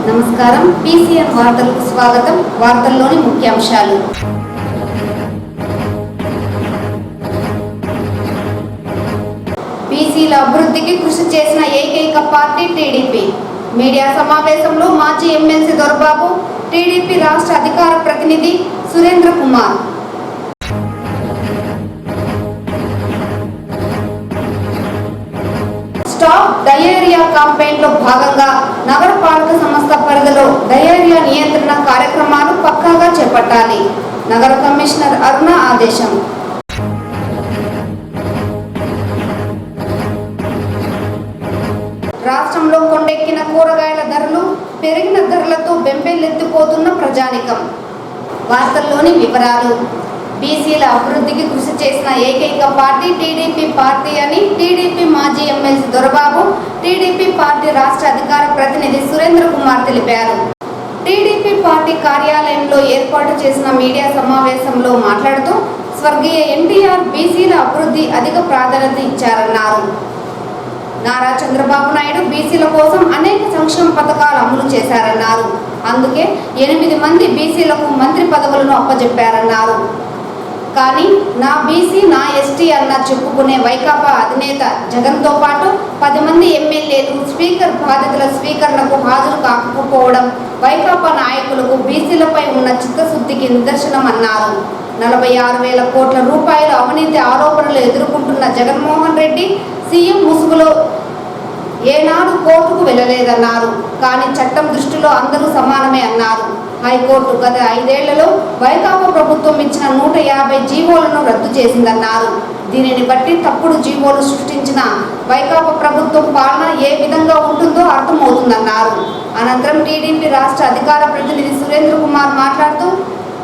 నమస్కారం. PCN వార్తలకు స్వాగతం. వార్తల్లోని ముఖ్యాంశాలు. బీసీల అభివృద్ధికి కృషి చేసిన ఏకైక పార్టీ టీడీపీ. మీడియా సమావేశంలో మాజీ ఎమ్మెల్సీ దొరబాబు, టీడీపీ రాష్ట్ర అధికార ప్రతినిధి Surendra Kumar. Stop diarrhoea campaign లో భాగంగా నగరపాలక సంస్థ పరిధిలో డయేరియా నియంత్రణ కార్యక్రమాలు పక్కాగా చేపట్టాలి. నగర కమిషనర్ అరుణ ఆదేశం. రాష్ట్రంలో కొండెక్కిన కూరగాయల ధరలు, పెరిగిన ధరలతో బెంబేలెత్తిపోతున్న ప్రజానికం. వార్తల్లోని వివరాలు. బీసీల అభివృద్ధికి కృషి చేసిన ఏకైక పార్టీ టీడీపీ పార్టీ అని టీడీపీ మాజీ ఎమ్మెల్సీ దొరబాబు, టీడీపీ పార్టీ రాష్ట్ర అధికార ప్రతినిధి సురేంద్ర కుమార్ తెలిపారు. టీడీపీ పార్టీ కార్యాలయంలో ఏర్పాటు చేసిన మీడియా సమావేశంలో మాట్లాడుతూ స్వర్గీయ ఎన్టీఆర్ బీసీల అభివృద్ధి అధిక ప్రాధాన్యత ఇచ్చారన్నారు. నారా చంద్రబాబు నాయుడు బీసీల కోసం అనేక సంక్షేమ పథకాలు అమలు చేశారన్నారు. అందుకే 8 మంది బీసీలకు మంత్రి పదవులను అప్పజెప్పారన్నారు. కానీ నా బీసీ నా ఎస్టీ అన్న చెప్పుకునే వైకాపా అధినేత జగన్తో పాటు 10 మంది ఎమ్మెల్యేలు స్పీకర్ బాధ్యతల స్వీకరణకు హాజరు కాకపోవడం వైకాపా నాయకులకు బీసీలపై ఉన్న చిత్తశుద్ధికి నిదర్శనమన్నారు. 46,000 కోట్ల రూపాయల అవినీతి ఆరోపణలు ఎదుర్కొంటున్న జగన్మోహన్ రెడ్డి సీఎం ముసుగులో ఏనాడు కోర్టుకు వెళ్ళలేదన్నారు. కానీ చట్టం దృష్టిలో అందరూ సమానమే అన్నారు. హైకోర్టు గత 5 ఏళ్లలో వైకాపా ప్రభుత్వం ఇచ్చిన 150 జీవోలను రద్దు చేసిందన్నారు. దీనిని బట్టి తప్పుడు జీవోలు సృష్టించిన వైకాపా ప్రభుత్వం పాలన ఏ విధంగా ఉంటుందో అర్థమవుతుందన్నారు. అనంతరం టీడీపీ రాష్ట్ర అధికార ప్రతినిధి సురేంద్ర కుమార్ మాట్లాడుతూ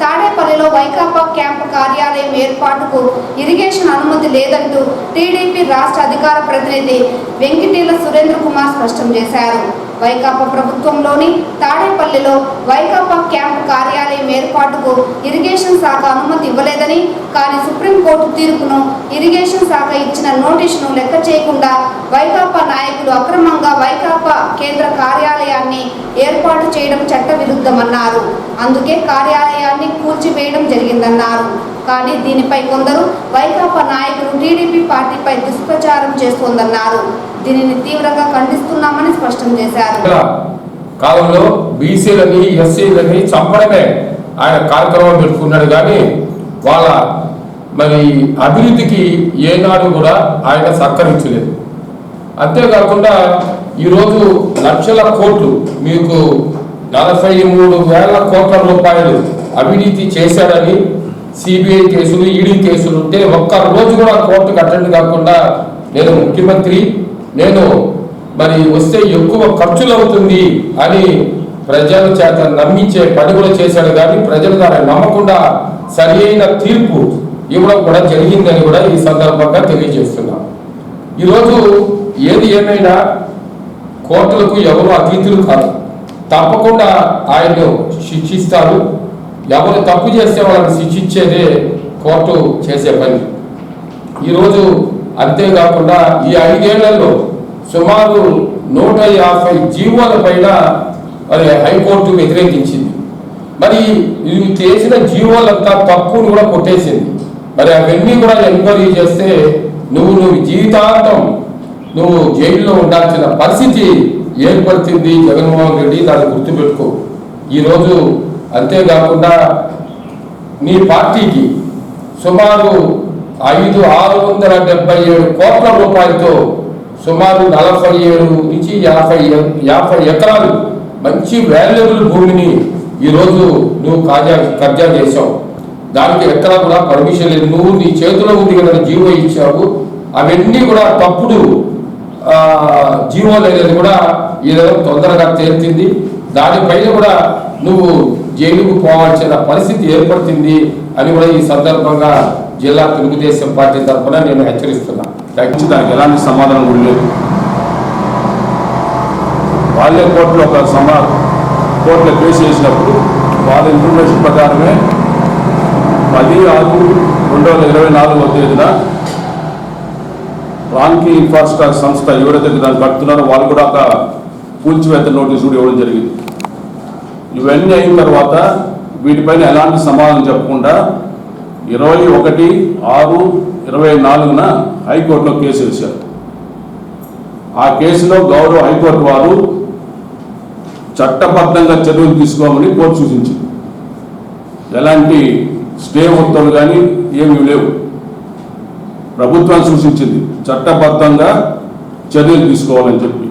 తాడేపల్లిలో వైకాపా క్యాంపు కార్యాలయం ఏర్పాటుకు ఇరిగేషన్ అనుమతి లేదంటూ టీడీపీ రాష్ట్ర అధికార ప్రతినిధి వెంకటేల సురేంద్ర కుమార్ స్పష్టం చేశారు. వైకాపా ప్రభుత్వంలోని తాడేపల్లిలో వైకాపా క్యాంపు కార్యాలయం ఏర్పాటుకు ఇరిగేషన్ శాఖ అనుమతి ఇవ్వలేదని, కానీ సుప్రీంకోర్టు తీర్పును ఇరిగేషన్ శాఖ ఇచ్చిన నోటీసును లెక్క చేయకుండా వైకాపా నాయకులు అక్రమంగా వైకాపా కేంద్ర కార్యాలయాన్ని ఏర్పాటు చేయడం చట్టవిరుద్ధమన్నారు. అందుకే కార్యాలయాన్ని కూల్చివేయడం జరిగిందన్నారు. కానీ దీనిపై కొందరు వైకాపా నాయకులు టీడీపీ పార్టీపై దుష్ప్రచారం చేస్తోందన్నారు. దీనిని తీవ్రంగా ఖండిస్తున్నామని స్పష్టం చేశారు. కాలంలో బీసీలని ఎస్సీలని చంపడమే ఆయన కార్యక్రమం పెట్టుకున్నాడు. కానీ వాళ్ళ అభివృద్ధికి ఏనాడు కూడా ఆయన సహకరించలేదు. అంతేకాకుండా ఈరోజు లక్షల కోట్లు, మీకు 43,000 కోట్ల రూపాయలు అవినీతి చేశాడని సిబిఐ కేసులు, ఈడీ కేసులు ఉంటే ఒక్క రోజు కూడా కోర్టుకు అటెండ్ కాకుండా నేను ముఖ్యమంత్రి, నేను వస్తే ఎక్కువ ఖర్చులు అవుతుంది అని ప్రజల చేత నమ్మించే పని కూడా చేశాడు. కానీ ప్రజలు దాన్ని నమ్మకుండా సరి అయిన తీర్పు ఇవ్వడం కూడా జరిగిందని కూడా ఈ సందర్భంగా తెలియజేస్తున్నాం. ఈరోజు ఏది ఏమైనా కోర్టులకు ఎవరు అతీతులు కాదు, తప్పకుండా ఆయన్ను శిక్షిస్తారు. ఎవరు తప్పు చేస్తే వాళ్ళని శిక్షించేదే కోర్టు చేసే పని. ఈరోజు అంతేకాకుండా ఈ 5 ఏళ్లలో సుమారు 150 జీవోల పైన హైకోర్టు వ్యతిరేకించింది. ఇది చేసిన జీవోలంతా తప్పును కూడా కొట్టేసింది. అవన్నీ కూడా ఎంక్వైరీ చేస్తే నువ్వు జీవితాంతం జైల్లో ఉండాల్సిన పరిస్థితి ఏర్పడుతుంది జగన్మోహన్ రెడ్డి, దాన్ని గుర్తుపెట్టుకో. ఈరోజు అంతేకాకుండా నీ పార్టీకి సుమారు 677 కోట్ల రూపాయలతో సుమారు 47 నుంచి 50 ఎకరాలు మంచి వాల్యుబుల్ భూమిని ఈరోజు నువ్వు కబ్జా చేశావు. దానికి ఎక్కడా కూడా పర్మిషన్ లేదు. నువ్వు నీ చేతిలో ఉంది కదా జీవో ఇచ్చావు. అవన్నీ కూడా తప్పుడు జీవోలు అనేది కూడా ఈరోజు తొందరగా తేల్చింది. దానిపైన కూడా నువ్వు జైలుకు పోవాల్సిన పరిస్థితి ఏర్పడుతుంది అని కూడా ఈ సందర్భంగా జిల్లా తెలుగుదేశం పార్టీ తరఫున నేను హెచ్చరిస్తున్నా. దానికి ఎలాంటి సమాధానం కూడా లేదు. వాళ్ళే కోర్టులో కోర్టులో కేసు చేసినప్పుడు వాళ్ళ ఇన్ఫర్మేషన్ ప్రకారమే 10/6/2024 తేదీన రాంకీ ఇన్ఫ్రాస్ట్రక్చర్ సంస్థ ఎవరైతే దాన్ని కడుతున్నారో వాళ్ళు కూడా ఒక కూల్చివేత నోటీసు కూడా ఇవ్వడం జరిగింది. ఇవన్నీ అయిన తర్వాత వీటిపైన ఎలాంటి సమాధానం చెప్పకుండా 21/6/24 హైకోర్టులో కేసు వేశారు. ఆ కేసులో గౌరవ హైకోర్టు వారు చట్టబద్ధంగా చర్యలు తీసుకోమని కోర్టు సూచించింది. ఎలాంటి స్టే ఉత్తర్వులు కానీ ఏమీ లేవు. ప్రభుత్వం సూచించింది చట్టబద్ధంగా చర్యలు తీసుకోవాలని చెప్పి.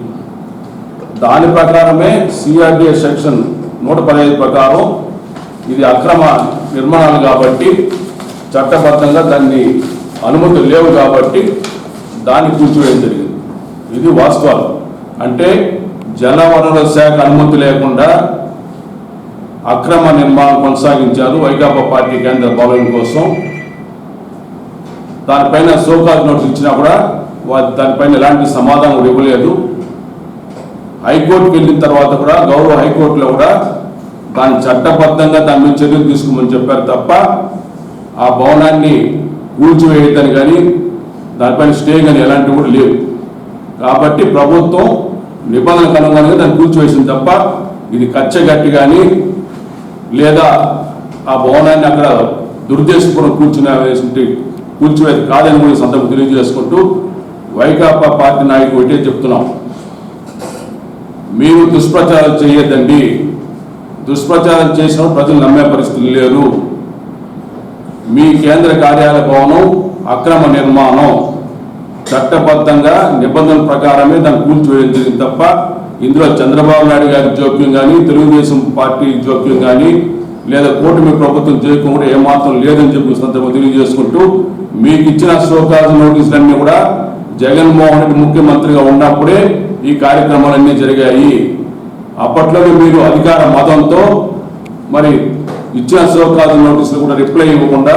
దాని ప్రకారమే సిఆర్డిఏ సెక్షన్ 115 ప్రకారం ఇది అక్రమ నిర్మాణాలు కాబట్టి చట్టబద్ధంగా దాన్ని అనుమతులు లేవు కాబట్టి దాన్ని కూల్చివేయడం జరిగింది. ఇది వాస్తవాలు. అంటే జలవనరుల శాఖ అనుమతి లేకుండా అక్రమ నిర్మాణం కొనసాగించారు వైకాపా పార్టీ కేంద్ర భవనం కోసం. దానిపైన సోకాజ్ నోటీస్ ఇచ్చినా కూడా దానిపైన ఎలాంటి సమాధానం ఇవ్వలేదు. హైకోర్టుకి వెళ్ళిన తర్వాత కూడా గౌరవ హైకోర్టులో కూడా దాన్ని చట్టబద్ధంగా దాని మీద చర్యలు తీసుకోమని చెప్పారు తప్ప ఆ భవనాన్ని కూల్చివేయద్దని కానీ దానిపైన స్టే కానీ ఎలాంటివి కూడా లేవు. కాబట్టి ప్రభుత్వం నిబంధనలకు అనుగుణంగా దాన్ని కూల్చివేసింది తప్ప ఇది కచ్చగట్టి కానీ లేదా ఆ భవనాన్ని అక్కడ దుర్దేశపూర్వక కూల్చివేది కాదని కూడా సందర్భం తెలియజేసుకుంటూ వైకాపా పార్టీ నాయకులు ఒకటే చెప్తున్నాం, మీరు దుష్ప్రచారం చేయొద్దండి. దుష్ప్రచారం చేసిన ప్రజలు నమ్మే పరిస్థితులు లేరు. మీ కేంద్ర కార్యాలయ భవనం అక్రమ నిర్మాణం చట్టబద్ధంగా నిబంధనల ప్రకారమే దాన్ని కూల్చివేయడం జరిగింది తప్ప ఇందులో చంద్రబాబు నాయుడు గారి జోక్యం కానీ తెలుగుదేశం పార్టీ జోక్యం కానీ లేదా కూటమి ప్రభుత్వం జోక్యం కూడా ఏమాత్రం లేదని చెప్పి సందర్భం తెలియజేసుకుంటూ మీకు ఇచ్చిన షోకాజ్ నోటీసులన్నీ కూడా జగన్మోహన్ రెడ్డి ముఖ్యమంత్రిగా ఉన్నప్పుడే ఈ కార్యక్రమాలన్నీ జరిగాయి. అప్పట్లోనే మీరు అధికార మతంతో మరి ఇచ్చిన షోకాజ్ నోటీసులు కూడా రిప్లై ఇవ్వకుండా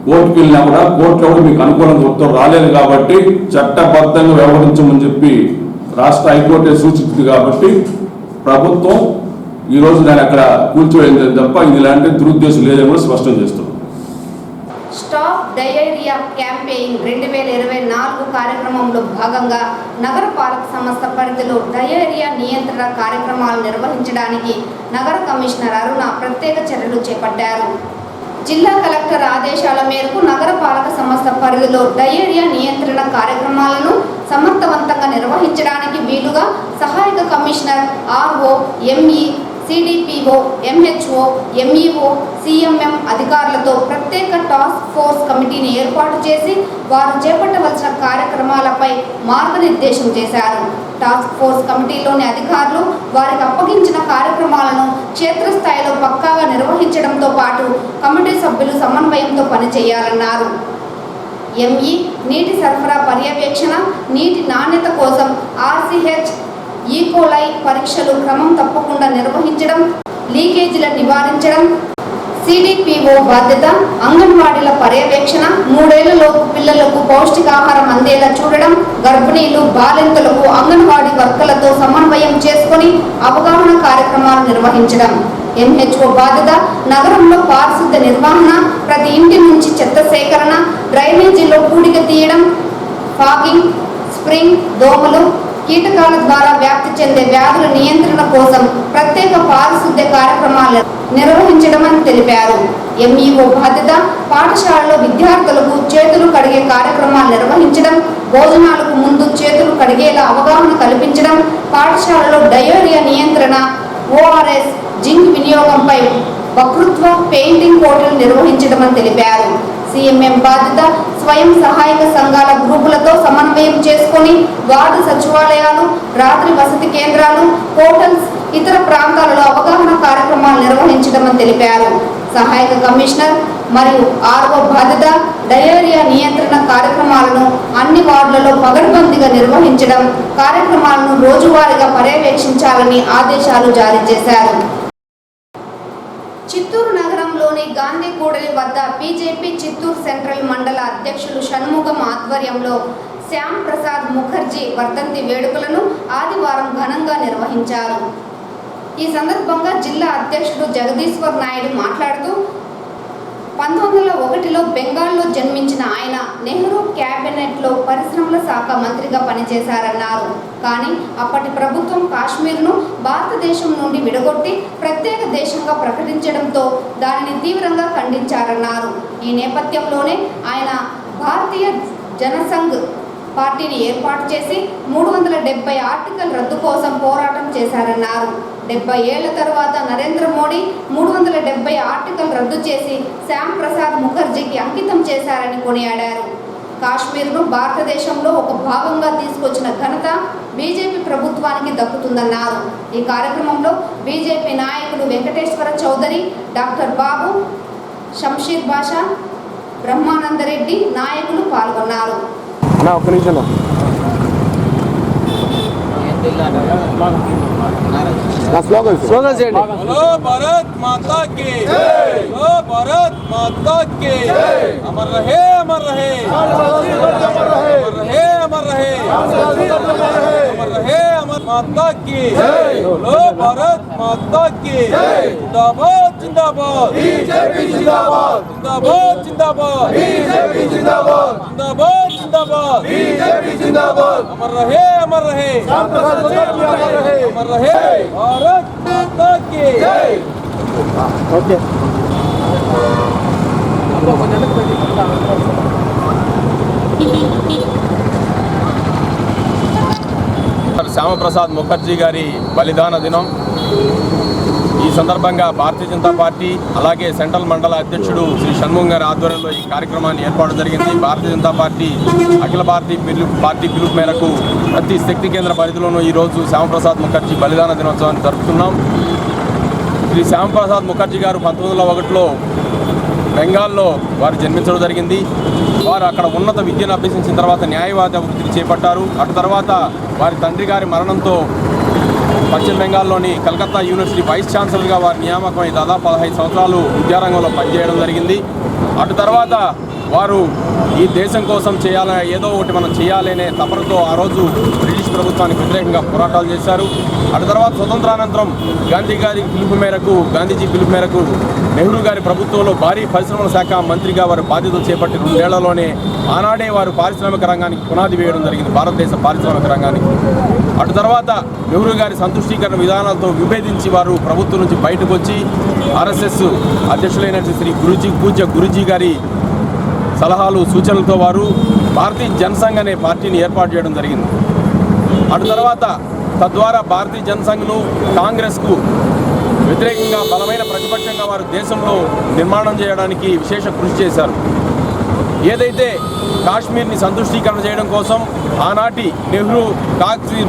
కోర్టుకు వెళ్ళినా కూడా కోర్టులో కూడా మీకు అనుకూలంగా ఉత్తర్వు రాలేదు కాబట్టి చట్టబద్ధంగా వ్యవహరించమని చెప్పి రాష్ట్ర హైకోర్టే సూచించింది. కాబట్టి ప్రభుత్వం ఈరోజు దాన్ని అక్కడ కూల్చివేయింది తప్ప ఇది ఇలాంటి దురుద్దేశం లేదని కూడా స్పష్టం చేస్తున్నాం. స్టాప్ డయేరియా క్యాంపెయిన్ 2024 కార్యక్రమంలో భాగంగా నగర పాలక సంస్థ పరిధిలో డయేరియా నియంత్రణ కార్యక్రమాలు నిర్వహించడానికి నగర కమిషనర్ అరుణ ప్రత్యేక చర్యలు చేపట్టారు. జిల్లా కలెక్టర్ ఆదేశాల మేరకు నగర పాలక సంస్థ పరిధిలో డయేరియా నియంత్రణ కార్యక్రమాలను సమర్థవంతంగా నిర్వహించడానికి వీలుగా సహాయక commissioner RO, ME, CDPO, MHO, MEO, CMM అధికారులతో ప్రత్యేక టాస్క్ ఫోర్స్ కమిటీని ఏర్పాటు చేసి వారు చేపట్టవలసిన కార్యక్రమాలపై మార్గనిర్దేశం చేశారు. టాస్క్ ఫోర్స్ కమిటీలోని అధికారులు వారికి అప్పగించిన కార్యక్రమాలను క్షేత్రస్థాయిలో పక్కాగా నిర్వహించడంతో పాటు కమిటీ సభ్యులు సమన్వయంతో పనిచేయాలన్నారు. ఎంఈ నీటి సరఫరా పర్యవేక్షణ, నీటి నాణ్యత కోసం ఆర్సిహెచ్, ఈకోలై పరీక్షలు క్రమం తప్పకుండా నిర్వహించడం, లీకేజీల నివారించడం. సిడిపిఓ బాధ్యత అంగన్వాడీల పర్యవేక్షణ, 3 ఏళ్లలోపు పిల్లలకు పౌష్టికాహారం అందేలా చూడడం, గర్భిణీలు, బాలింతలకు అంగన్వాడీ వర్కర్లతో సమన్వయం చేసుకుని అవగాహన కార్యక్రమాలు నిర్వహించడం. ఎంహెచ్ఓ బాధ్యత నగరంలో పారిశుద్ధ్య నిర్వహణ, ప్రతి ఇంటి నుంచి చెత్త సేకరణ, డ్రైనేజీలో పూడిక తీయడం, ఫాగింగ్, స్ప్రింగ్, దోమలు, కీటకాల ద్వారా వ్యాప్తి చెందే వ్యాధుల నియంత్రణ కోసం ప్రత్యేక పారిశుద్ధ్య కార్యక్రమాలు నిర్వహించడమని తెలిపారు. ఎంఈఓ బాధ్యత పాఠశాలలో విద్యార్థులకు చేతులు కడిగే కార్యక్రమాలు నిర్వహించడం, భోజనాలకు ముందు చేతులు కడిగేలా అవగాహన కల్పించడం, పాఠశాలలో డయేరియా నియంత్రణ, ఓఆర్ఎస్, జింక్ వినియోగంపై వక్తృత్వ, పెయింటింగ్ పోటీలు నిర్వహించడమని తెలిపారు. సిఎంఎం బాధ్యత స్వయం సహాయక సంఘాల గ్రూపులతో సమన్వయం చేసుకుని వార్డు సచివాలయాలు, రాత్రి వసతి కేంద్రాలు, హోటల్స్, ఇతర ప్రాంతాలలో అవగాహన కార్యక్రమాలు నిర్వహించడమని తెలిపారు. సహాయక కమిషనర్ మరియు ఆర్ఓ బాధ్యత డయేరియా నియంత్రణ కార్యక్రమాలను అన్ని వార్డులలో పగడ్బందీగా నిర్వహించడం, కార్యక్రమాలను రోజువారీగా పర్యవేక్షించాలని ఆదేశాలు జారీ చేశారు. చిత్తూరు నగరంలోని గాంధీ కూడలి వద్ద బీజేపీ చిత్తూరు సెంట్రల్ మండల అధ్యక్షులు షణ్ముగం ఆధ్వర్యంలో శ్యామ్ ప్రసాద్ ముఖర్జీ వర్ధంతి వేడుకలను ఆదివారం ఘనంగా నిర్వహించారు. ఈ సందర్భంగా జిల్లా అధ్యక్షుడు జగదీశ్వర్ నాయుడు మాట్లాడుతూ 1901లో బెంగాల్లో జన్మించిన ఆయన నెహ్రూ క్యాబినెట్లో పరిశ్రమల శాఖ మంత్రిగా పనిచేశారన్నారు. కానీ అప్పటి ప్రభుత్వం కాశ్మీర్ను భారతదేశం నుండి విడగొట్టి ప్రత్యేక దేశంగా ప్రకటించడంతో దానిని తీవ్రంగా ఖండించారన్నారు. ఈ నేపథ్యంలోనే ఆయన భారతీయ జనసంఘ్ పార్టీని ఏర్పాటు చేసి 370 ఆర్టికల్ రద్దు కోసం పోరాటం చేశారన్నారు. 70 ఏళ్ల తర్వాత నరేంద్ర మోడీ 370 ఆర్టికల్ రద్దు చేసి శ్యామ్ ప్రసాద్ ముఖర్జీకి అంకితం చేశారని కొనియాడారు. కాశ్మీర్ను భారతదేశంలో ఒక భాగంగా తీసుకొచ్చిన ఘనత బీజేపీ ప్రభుత్వానికి దక్కుతుందన్నారు. ఈ కార్యక్రమంలో బీజేపీ నాయకులు వెంకటేశ్వర చౌదరి, డాక్టర్ బాబు, షంషీర్ బాషా, బ్రహ్మానందరెడ్డి నాయకులు పాల్గొన్నారు. స్లోగన్ చేయండి. హలో భారత్ మాతా కి జై, హలో భారత్ మాతా కి జై, అమర్ రహే అమర్ రహే, అమర్ రహే అమర్ రహే, అమర్ రహే అమర్ మాతా కి జై, హలో భారత్ మాతా కి జై, జిందాబాద్ జిందాబాద్ బీజేపీ జిందాబాద్, జిందాబాద్ జిందాబాద్ బీజేపీ జిందాబాద్, జిందాబాద్ జిందాబాద్ బీజేపీ జిందాబాద్, అమర్ రహే అమర్ రహే, అమర్ రహే भारत माता की जय। ओके శ్యామప్రసాద్ ముఖర్జీ గారి బలిదాన దినం. ఈ సందర్భంగా భారతీయ జనతా పార్టీ అలాగే సెంట్రల్ మండల అధ్యక్షుడు శ్రీ షణ్ముఖం గారి ఆధ్వర్యంలో ఈ కార్యక్రమాన్ని ఏర్పాటు జరిగింది. భారతీయ జనతా పార్టీ అఖిల భారతీయ పార్టీ పిలుపు మేరకు ప్రతి శక్తి కేంద్ర పరిధిలోనూ ఈరోజు శ్యామప్రసాద్ ముఖర్జీ బలిదాన దినోత్సవాన్ని జరుపుతున్నాం. శ్రీ శ్యామప్రసాద్ ముఖర్జీ గారు 1901లో బెంగాల్లో వారు జన్మించడం జరిగింది. వారు అక్కడ ఉన్నత విద్యను అభ్యసించిన తర్వాత న్యాయవాద వృత్తిని చేపట్టారు. అటు తర్వాత వారి తండ్రి గారి మరణంతో పశ్చిమ బెంగాల్లోని కలకత్తా యూనివర్సిటీ వైస్ ఛాన్సలర్గా వారి నియామకమై దాదాపు 15 సంవత్సరాలు విద్యారంగంలో పనిచేయడం జరిగింది. అటు తర్వాత వారు ఈ దేశం కోసం చేయాలని ఏదో ఒకటి మనం చేయాలనే తపనతో ఆ రోజు బ్రిటిష్ ప్రభుత్వానికి వ్యతిరేకంగా పోరాటాలు చేశారు. అటు తర్వాత స్వతంత్రానంతరం గాంధీజీ పిలుపు మేరకు నెహ్రూ గారి ప్రభుత్వంలో భారీ పరిశ్రమల శాఖ మంత్రిగా వారు బాధ్యతలు చేపట్టి 2 ఏళ్లలోనే ఆనాడే వారు పారిశ్రామిక రంగానికి పునాది వేయడం జరిగింది, భారతదేశ పారిశ్రామిక రంగానికి. అటు తర్వాత నెహ్రూ గారి సంతుష్టీకరణ విధానాలతో విభేదించి వారు ప్రభుత్వం నుంచి బయటకు వచ్చి ఆర్ఎస్ఎస్ అధ్యక్షులైనటువంటి శ్రీ పూజ్య గురూజీ గారి సలహాలు సూచనలతో వారు భారతీయ జనసంఘ్ అనే పార్టీని ఏర్పాటు చేయడం జరిగింది. అటు తర్వాత తద్వారా భారతీయ జనసంఘ్ను కాంగ్రెస్కు వ్యతిరేకంగా బలమైన ప్రతిపక్షంగా వారు దేశంలో నిర్మాణం చేయడానికి విశేష కృషి చేశారు. ఏదైతే కాశ్మీర్ని సంతుష్టీకరణ చేయడం కోసం ఆనాటి నెహ్రూ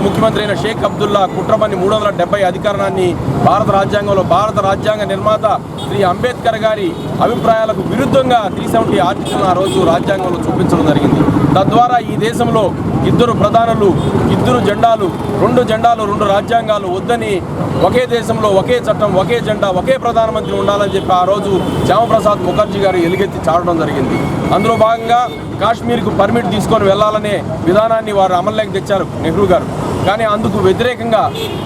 ముఖ్యమంత్రి అయిన షేక్ అబ్దుల్లా కుట్రపన్ని 370 అధికారాన్ని భారత రాజ్యాంగంలో భారత రాజ్యాంగ నిర్మాత శ్రీ అంబేద్కర్ గారి అభిప్రాయాలకు విరుద్ధంగా 370 ఆర్టికల్ను ఆ రోజు రాజ్యాంగంలో చూపించడం జరిగింది. తద్వారా ఈ దేశంలో 2 ప్రధానులు, 2 జెండాలు, 2 జెండాలు, 2 రాజ్యాంగాలు వద్దని ఒకే దేశంలో ఒకే చట్టం, ఒకే జెండా, ఒకే ప్రధానమంత్రి ఉండాలని చెప్పి ఆ రోజు శ్యామప్రసాద్ ముఖర్జీ గారు ఎలుగెత్తి చాటడం జరిగింది. అందులో భాగంగా కాశ్మీర్కు పర్మిట్ తీసుకొని వెళ్లాలనే విధానాన్ని వారు అమల్లోకి తెచ్చారు నెహ్రూ గారు. కానీ అందుకు వ్యతిరేకంగా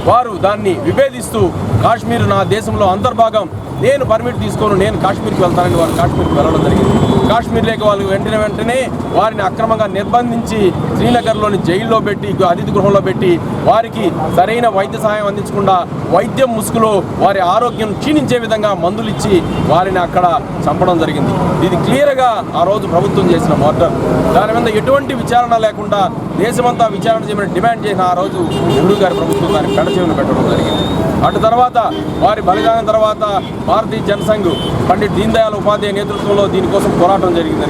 వారు దాన్ని విభేదిస్తూ కాశ్మీర్ నా దేశంలో అంతర్భాగం, నేను పర్మిట్ తీసుకోను, నేను కాశ్మీర్కి వెళ్తానని వారు కాశ్మీర్కి వెళ్ళడం జరిగింది. కాశ్మీర్ లేక వాళ్ళు వెంటనే వారిని అక్రమంగా నిర్బంధించి శ్రీనగర్లోని జైల్లో పెట్టి, అతిథి గృహంలో పెట్టి వారికి సరైన వైద్య సహాయం అందించకుండా వైద్యం ముసుగులో వారి ఆరోగ్యం క్షీణించే విధంగా మందులు ఇచ్చి వారిని అక్కడ చంపడం జరిగింది. ఇది క్లియర్గా ఆ రోజు ప్రభుత్వం చేసిన మర్డర్. దాని మీద ఎటువంటి విచారణ లేకుండా దేశమంతా విచారణ చేయమని డిమాండ్ చేసిన ఆ రోజు నెహ్రూ గారి ప్రభుత్వం దాన్ని పెడచెవిన పెట్టడం జరిగింది. అటు తర్వాత వారి బలిదానం తర్వాత భారతీయ జనసంఘ్ పండిట్ దీన్ దయాళ్ ఉపాధ్యాయ నేతృత్వంలో దీనికోసం పోరాటం జరిగింది.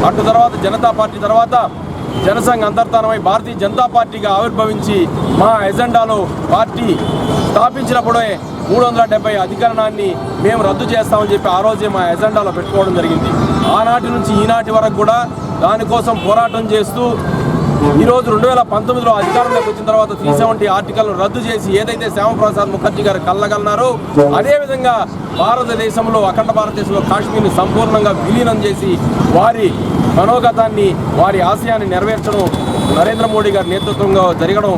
అటు తర్వాత జనతా పార్టీ తర్వాత జనసంఘ్ అంతర్ధానమై భారతీయ జనతా పార్టీగా ఆవిర్భవించి మా ఎజెండాలో పార్టీ స్థాపించినప్పుడే 370 అధికరణాన్ని మేము రద్దు చేస్తామని చెప్పి ఆ రోజే మా ఎజెండాలో పెట్టుకోవడం జరిగింది. ఆనాటి నుంచి ఈనాటి వరకు కూడా దానికోసం పోరాటం చేస్తూ ఈరోజు 2019లో అధికారంలోకి వచ్చిన తర్వాత 370 ఆర్టికల్ను రద్దు చేసి ఏదైతే శ్యామప్రసాద్ ముఖర్జీ గారు కలగన్నారో అదేవిధంగా భారతదేశంలో అఖండ భారతదేశంలో కాశ్మీర్ని సంపూర్ణంగా విలీనం చేసి వారి మనోగతాన్ని, వారి ఆశయాన్ని నెరవేర్చడం నరేంద్ర మోడీ గారి నేతృత్వంలో జరగడం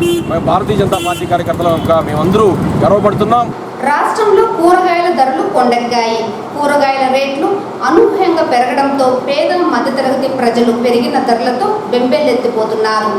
భారతీయ జనతా పార్టీ కార్యకర్తలుగా మేమందరూ గర్వపడుతున్నాం. రాష్ట్రంలో కూరగాయల ధరలు కొండెక్కాయి. కూరగాయల రేట్లు అనూహ్యంగా పెరగడంతో పేద మధ్యతరగతి ప్రజలు పెరిగిన ధరలతో బెంబేలెత్తిపోతున్నారు.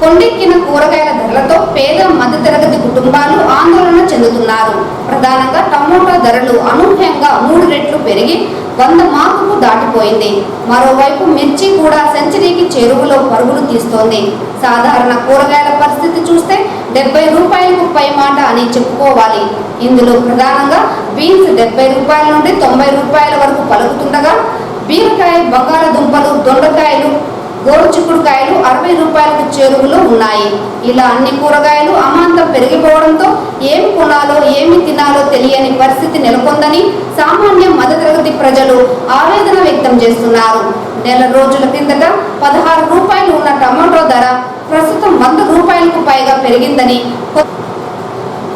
కొండెక్కిన కూరగాయల ధరలతో పేద మధ్యతరగతి కుటుంబాలు ఆందోళన చెందుతున్నారు. ప్రధానంగా టమోటా ధరలు అనూహ్యంగా 3 రెట్లు పెరిగి 100 మార్కుకు దాటిపోయింది. మరోవైపు మిర్చి కూడా సెంచరీకి చేరువలో పరుగులు తీస్తోంది. సాధారణ కూరగాయల పరిస్థితి చూస్తే 70 రూపాయలకు పై మాట అని చెప్పుకోవాలి. ఇందులో ప్రధానంగా బీన్స్ 70 రూపాయల నుండి 90 రూపాయల వరకు పలుకుతుండగా బీరకాయ, బంగాళదుంపలు, దొండకాయలు, గోరుచిక్కుడుకాయలు 60 రూపాయలకు చేరువలో ఉన్నాయి. ఇలా అన్ని కూరగాయలు అమాంతం పెరిగిపోవడంతో ఏమి కొనాలో ఏమి తినాలో తెలియని పరిస్థితి నెలకొందని సామాన్య మధ్యతరగతి ప్రజలు ఆవేదన వ్యక్తం చేస్తున్నారు. నెల రోజుల కిందట 16 రూపాయలు ఉన్న టమాటో ధర ప్రస్తుతం 100 రూపాయలకు పైగా పెరిగిందని,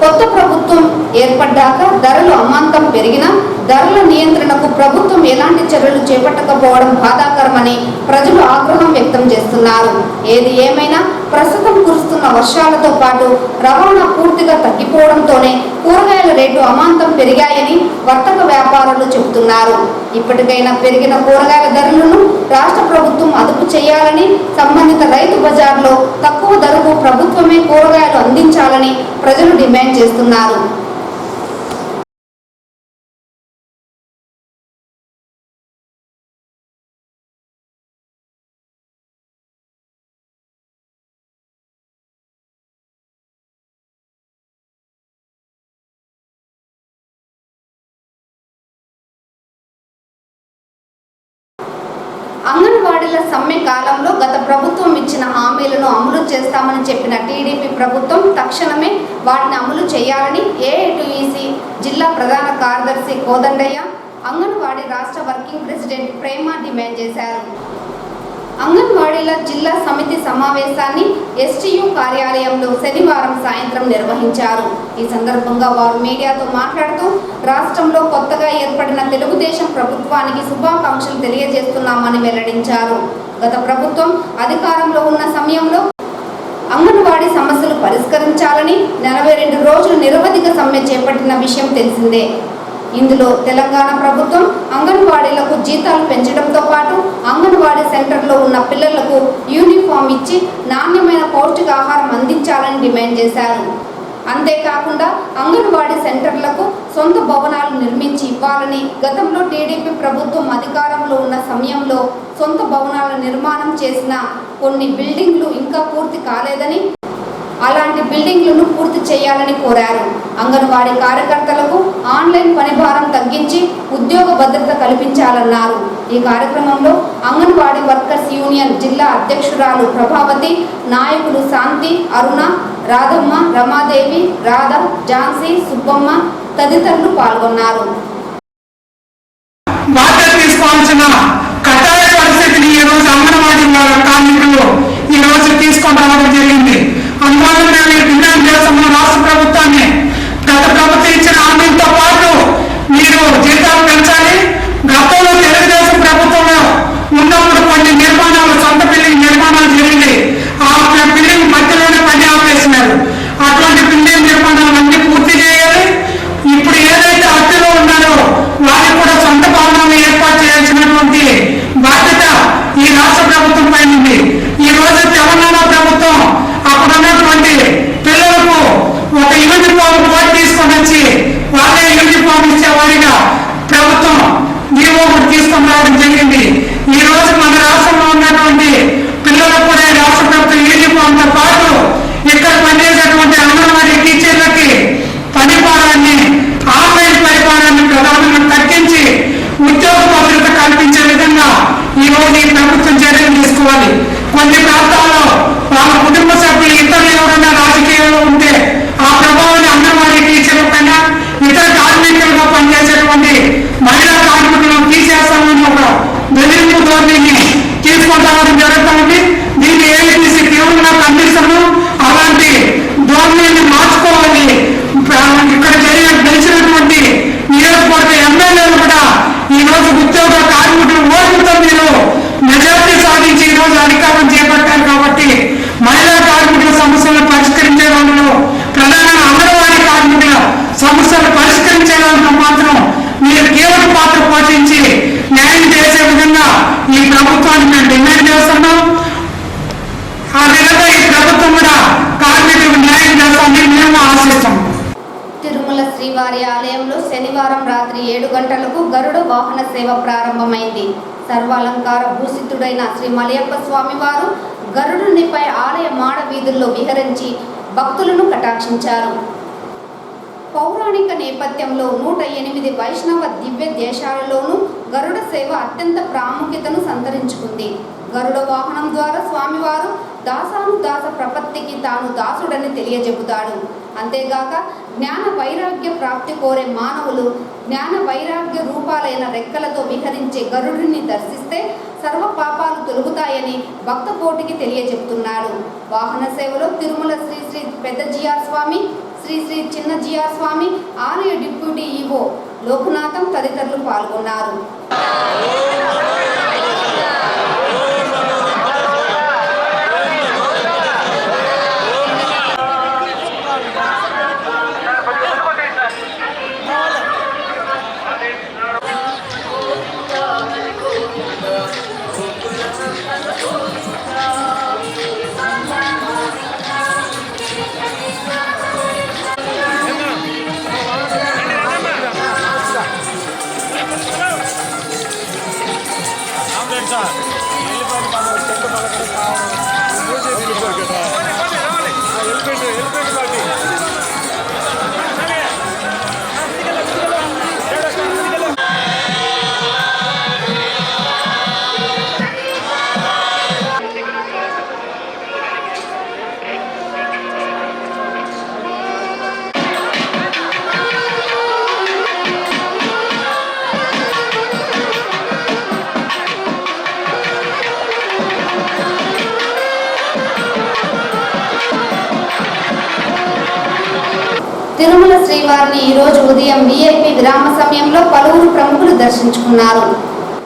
కొత్త ప్రభుత్వం ఏర్పడ్డాక ధరలు అమాంతం పెరిగినా ధరల నియంత్రణకు ప్రభుత్వం ఎలాంటి చర్యలు చేపట్టకపోవడం బాధాకరమని ప్రజలు ఆగ్రహం వ్యక్తం చేస్తున్నారు. ఏది ఏమైనా ప్రస్తుతం కురుస్తున్న వర్షాలతో పాటు రవాణా పూర్తిగా తగ్గిపోవడంతోనే కూరగాయల రేటు అమాంతం పెరిగాయని వర్తక వ్యాపారులు చెబుతున్నారు. ఇప్పటికైనా పెరిగిన కూరగాయల ధరలను రాష్ట్ర ప్రభుత్వం అదుపు చేయాలని, సంబంధిత రైతు బజార్లో తక్కువ ధరకు ప్రభుత్వమే కూరగాయలు అందించాలని ప్రజలు డిమాండ్ చేస్తున్నారు. అంగన్వాడీల సమ్మె కాలంలో గత ప్రభుత్వం ఇచ్చిన హామీలను అమలు చేస్తామని చెప్పిన టీడీపీ ప్రభుత్వం తక్షణమే వాటిని అమలు చేయాలని ఏఐటీయూసీ జిల్లా ప్రధాన కార్యదర్శి కోదండయ్య, అంగన్వాడీ రాష్ట్ర వర్కింగ్ ప్రెసిడెంట్ ప్రేమ డిమాండ్ చేశారు. అంగన్వాడీల జిల్లా సమితి సమావేశాన్ని ఎస్టీయూ కార్యాలయంలో శనివారం సాయంత్రం నిర్వహించారు. ఈ సందర్భంగా వారు మీడియాతో మాట్లాడుతూ రాష్ట్రంలో కొత్తగా ఏర్పడిన తెలుగుదేశం ప్రభుత్వానికి శుభాకాంక్షలు తెలియజేస్తున్నామని వెల్లడించారు. గత ప్రభుత్వం అధికారంలో ఉన్న సమయంలో అంగన్వాడీ సమస్యలు పరిష్కరించాలని 42 రోజులు నిరవధిక సమ్మె చేపట్టిన విషయం తెలిసిందే. ఇందులో తెలంగాణ ప్రభుత్వం అంగన్వాడీలకు జీతాలు పెంచడంతో పాటు అంగన్వాడీ సెంటర్లో ఉన్న పిల్లలకు యూనిఫామ్ ఇచ్చి నాణ్యమైన పౌష్టికాహారం అందించాలని డిమాండ్ చేశారు. అంతేకాకుండా అంగన్వాడీ సెంటర్లకు సొంత భవనాలు నిర్మించి ఇవ్వాలని, గతంలో టీడీపీ ప్రభుత్వం అధికారంలో ఉన్న సమయంలో సొంత భవనాల నిర్మాణం చేసిన కొన్ని బిల్డింగ్లు ఇంకా పూర్తి కాలేదని, అలాంటి బిల్డింగ్లను పూర్తి చేయాలని కోరారు. అంగన్వాడీ కార్యకర్తలకు ఆన్లైన్ పనిభారం తగ్గించి ఉద్యోగ భద్రత కల్పించాలన్నారు. ఈ కార్యక్రమంలో అంగన్వాడీ వర్కర్స్ యూనియన్ జిల్లా అధ్యక్షురాలు ప్రభావతి, నాయకులు శాంతి, అరుణ, రాధమ్మ, రమాదేవి, రాధ, ఝాన్సీ, సుబ్బమ్మ తదితరులు పాల్గొన్నారు. రాష్ట్ర ప్రభుత్వాన్ని గత ప్రభుత్వం ఇచ్చిన హామీలతో పాటు మీరు జీతాలు పెంచాలి. గతంలో తెలుగుదేశం ప్రభుత్వంలో ఉన్నప్పుడు కొన్ని నిర్మాణాలు, సొంత బిల్డింగ్ నిర్మాణాలు జరిగింది. ఆ బిల్డింగ్ మధ్యలోనే పని ఆపేసినారు. అటువంటి బిల్డింగ్ నిర్మాణాలన్నీ పూర్తి చేయాలి. ఇప్పుడు ఏదైతే అద్దెలో ఉన్నారో వారికి కూడా సొంత భవనాలను ఏర్పాటు చేయాల్సినటువంటి బాధ్యత ఈ రాష్ట్ర ప్రభుత్వం పైన ఉంది. ఈ రోజు తెలంగాణ ప్రభుత్వం అక్కడ ఉన్నటువంటి పిల్లలకు ఒక యూనిఫామ్ కోడ్ తీసుకొని వచ్చి వాళ్ళే యూనిఫామ్ ఇచ్చేవారిగా ప్రభుత్వం జీవో తీసుకొని రావడం జరిగింది. ఈ రోజు మన రాష్ట్రంలో ఉన్నటువంటి పిల్లలకు కూడా రాష్ట్ర ప్రభుత్వం యూనిఫామ్తో పాటు ఇక్కడ పనిచేసేటువంటి అంగన్వాడీ టీచర్లకి పనిభారాన్ని, ఆన్లైన్ పరిపాలనని ప్రధానంగా తగ్గించి ఉద్యోగ భద్రత కల్పించే విధంగా ఈ రోజు ఈ ప్రభుత్వం చర్యలు తీసుకోవాలి. కొన్ని ప్రాంతాల్లో వాళ్ళ కుటుంబ సభ్యులు ఇతరులు ఎవరైనా రాజకీయాల్లో ఉంటే ఆ ప్రభావాన్ని అంగన్వాడీ టీచర్ల పైన, ఇతర కార్మికులుగా పనిచేసేటువంటి మహిళా కార్మికులను తీసేస్తామని ఒక బెదిరింపు ధోరణిని తీసుకుంటామని జరుగుతుంది. దీని చేస్తామని మేము ఆశిస్తాం. తిరుమల శ్రీవారి ఆలయంలో శనివారం రాత్రి 7 గంటలకు గరుడ వాహన సేవ ప్రారంభమైంది. సర్వాలంకార భూషితుడైన శ్రీ మలయప్ప స్వామివారు గరుడునిపై ఆలయ మాడ వీధుల్లో విహరించి భక్తులను కటాక్షించారు. పౌరాణిక నేపథ్యంలో 108 వైష్ణవ దివ్య దేశాలలోనూ గరుడ సేవ అత్యంత ప్రాముఖ్యతను సంతరించుకుంది. గరుడ వాహనం ద్వారా స్వామివారు దాసానుదాస ప్రపత్తికి తాను దాసుడని తెలియజెబుతాడు. అంతేగాక జ్ఞాన వైరాగ్య ప్రాప్తి కోరే మానవులు జ్ఞాన వైరాగ్య రూపాలైన రెక్కలతో విహరించే గరుడిని దర్శిస్తే సర్వ పాపాలు తొలగుతాయని భక్త కోటికి తెలియజెప్తున్నాడు. వాహన సేవలో తిరుమల శ్రీ శ్రీ పెద్ద జిఆర్ స్వామి, శ్రీ శ్రీ చిన్న జిఆర్ స్వామి, ఆలయ డిప్యూటీ ఈవో లోకనాథం తదితరులు పాల్గొన్నారు. తిరుమల శ్రీవారిని ఈరోజు ఉదయం వీఐపీ విరామ సమయంలో పలువురు ప్రముఖులు దర్శించుకున్నారు.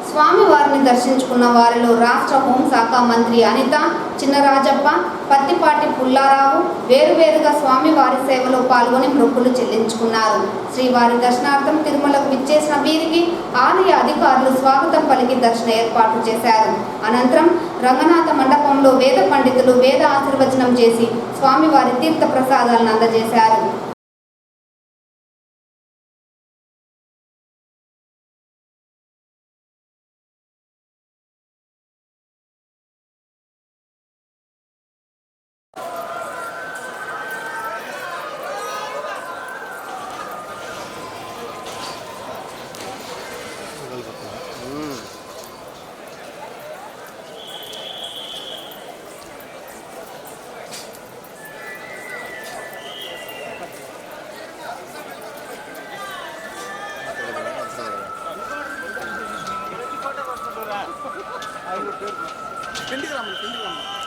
స్వామివారిని దర్శించుకున్న వారిలో రాష్ట్ర హోంశాఖ మంత్రి అనిత, చిన్నరాజప్ప, పత్తిపాటి పుల్లారావు వేరువేరుగా స్వామివారి సేవలో పాల్గొని మొక్కులు చెల్లించుకున్నారు. శ్రీవారి దర్శనార్థం తిరుమలకు విచ్చేసిన వీరికి ఆలయ అధికారులు స్వాగతం పలికి దర్శన ఏర్పాటు చేశారు. అనంతరం రంగనాథ మండపంలో వేద పండితులు వేద ఆశీర్వచనం చేసి స్వామివారి తీర్థ ప్రసాదాలను అందజేశారు.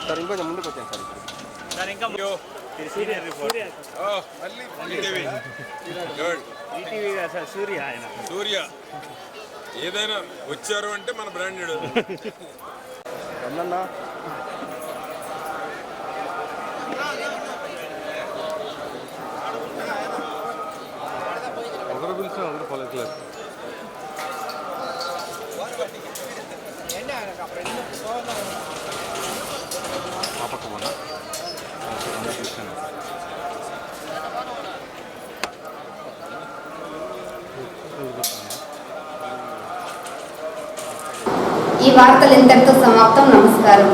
సార్ ఇంకొంచెం ముందుకు వచ్చాను సార్ ఇంకా సూర్య సూర్య ఏదైనా వచ్చారు అంటే మన బ్రాండెడ్ అన్నా ఎవరు పిలిచిన అందరూ పలకలేదు ఈ వార్తలు ఇంతటితో సమాప్తం. నమస్కారం.